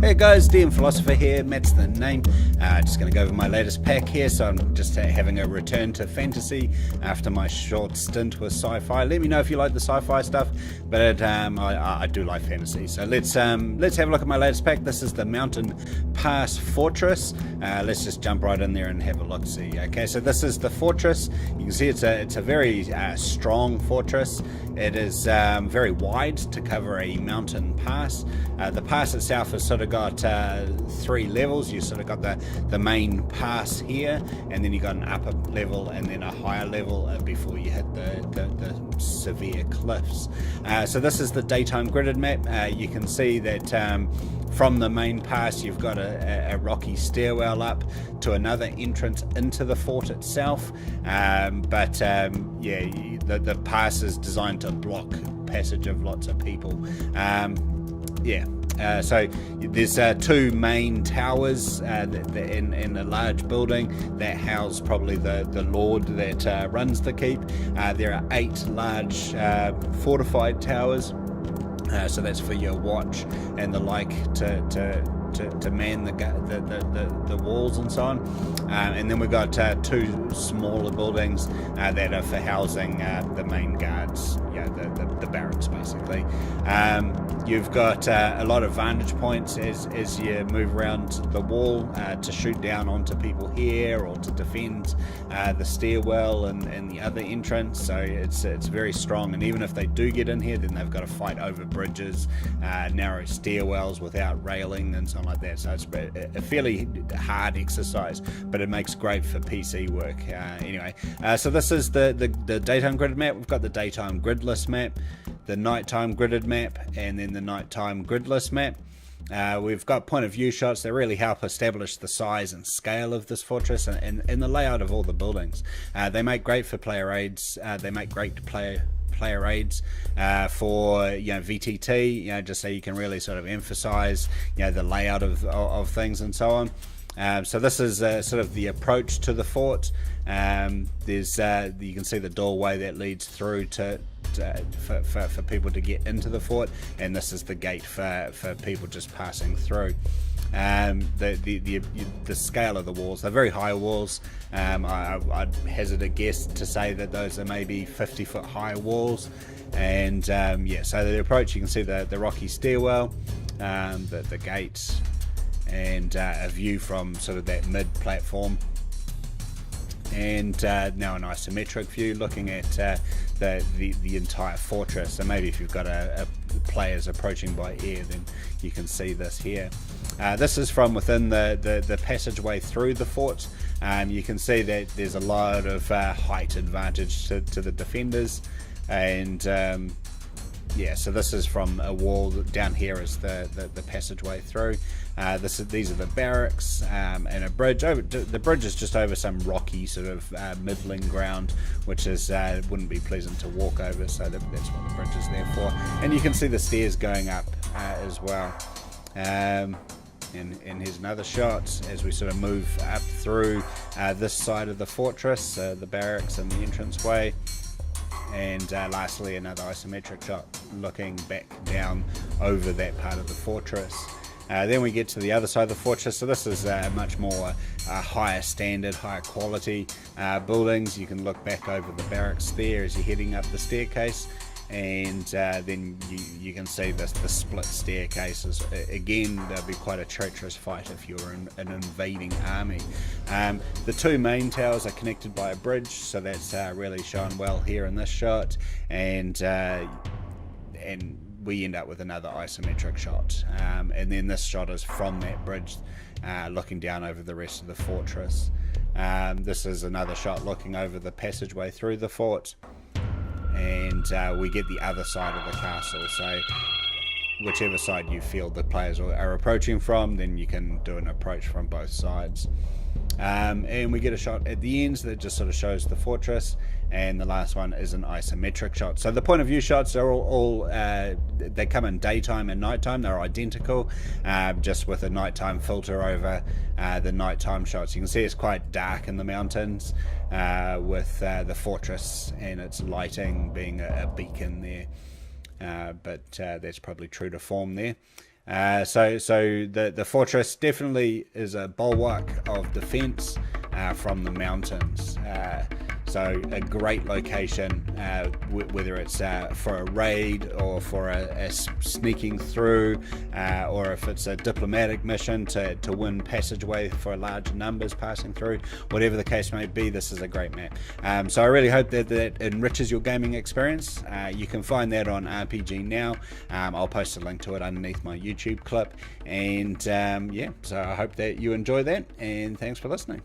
Hey guys, DM Philosopher here, Matt's the name. Just going to go over my latest pack here, so I'm just having a return to fantasy after my short stint with sci-fi. Let me know if you like the sci-fi stuff, but I do like fantasy. So let's have a look at my latest pack. This is the Mountain Pass Fortress. Let's just jump right in there and have a look-see. Okay, so this is the fortress. You can see it's a very strong fortress. It is very wide to cover a mountain pass. The pass itself has sort of got 3 levels. You sort of got the main pass here, and then you got an upper level and then a higher level before you hit the severe cliffs. So this is the daytime gridded map. You can see that from the main pass you've got a rocky stairwell up to another entrance into the fort itself, the pass is designed to block passage of lots of people. So there's 2 main towers in a large building that house probably the lord that runs the keep. There are 8 large fortified towers, so that's for your watch and the like to man the walls and so on. And then we've got 2 smaller buildings that are for housing the main guards, the barracks basically. You've got a lot of vantage points as you move around the wall to shoot down onto people here or to defend the stairwell and the other entrance. So it's very strong, and even if they do get in here, then they've got to fight over bridges, narrow stairwells without railing and so on like that. So it's a fairly hard exercise, but it makes great for PC work. So this is the daytime gridded map. We've got the daytime gridless map, the nighttime gridded map, and then the nighttime gridless map. We've got point of view shots that really help establish the size and scale of this fortress and the layout of all the buildings. They make great for player aids. They make great player aids for VTT, just so you can really sort of emphasize the layout of things and so on. So this is sort of the approach to the fort. There's you can see the doorway that leads through for people to get into the fort, and this is the gate for people just passing through. The scale of the walls, they're very high walls. I'd hazard a guess to say that those are maybe 50-foot high walls, and so the approach, you can see the rocky stairwell, the gates, and a view from sort of that mid platform, and now an isometric view looking at the entire fortress. So maybe if you've got players approaching by air, then you can see this here. This is from within the passageway through the fort. You can see that there's a lot of height advantage to the defenders, and so this is from a wall. Down here is the passageway through. These are the barracks, and a bridge. The bridge is just over some rocky sort of middling ground, which wouldn't be pleasant to walk over, so that's what the bridge is there for. And you can see the stairs going up as well. And here's another shot as we sort of move up through this side of the fortress, the barracks and the entranceway. And lastly, another isometric shot looking back down over that part of the fortress. Then we get to the other side of the fortress. So this is much more higher standard, higher quality buildings. You can look back over the barracks there as you're heading up the staircase, and then you can see the split staircases. Again, there'll be quite a treacherous fight if you're an invading army. The 2 main towers are connected by a bridge, so that's really shown well here in this shot, and we end up with another isometric shot, and then this shot is from that bridge looking down over the rest of the fortress. This is another shot looking over the passageway through the fort, and we get the other side of the castle. So whichever side you feel the players are approaching from, then you can do an approach from both sides. And we get a shot at the ends that just sort of shows the fortress, and the last one is an isometric shot. So the point of view shots are all they come in daytime and nighttime. They're identical, just with a nighttime filter over the nighttime shots. You can see it's quite dark in the mountains, with the fortress and its lighting being a beacon there, but that's probably true to form there. So the fortress definitely is a bulwark of defense from the mountains. So a great location, whether it's for a raid or for a sneaking through, or if it's a diplomatic mission to win passageway for large numbers passing through. Whatever the case may be, this is a great map. So I really hope that enriches your gaming experience. You can find that on RPG Now. I'll post a link to it underneath my YouTube clip. And yeah, so I hope that you enjoy that, and thanks for listening.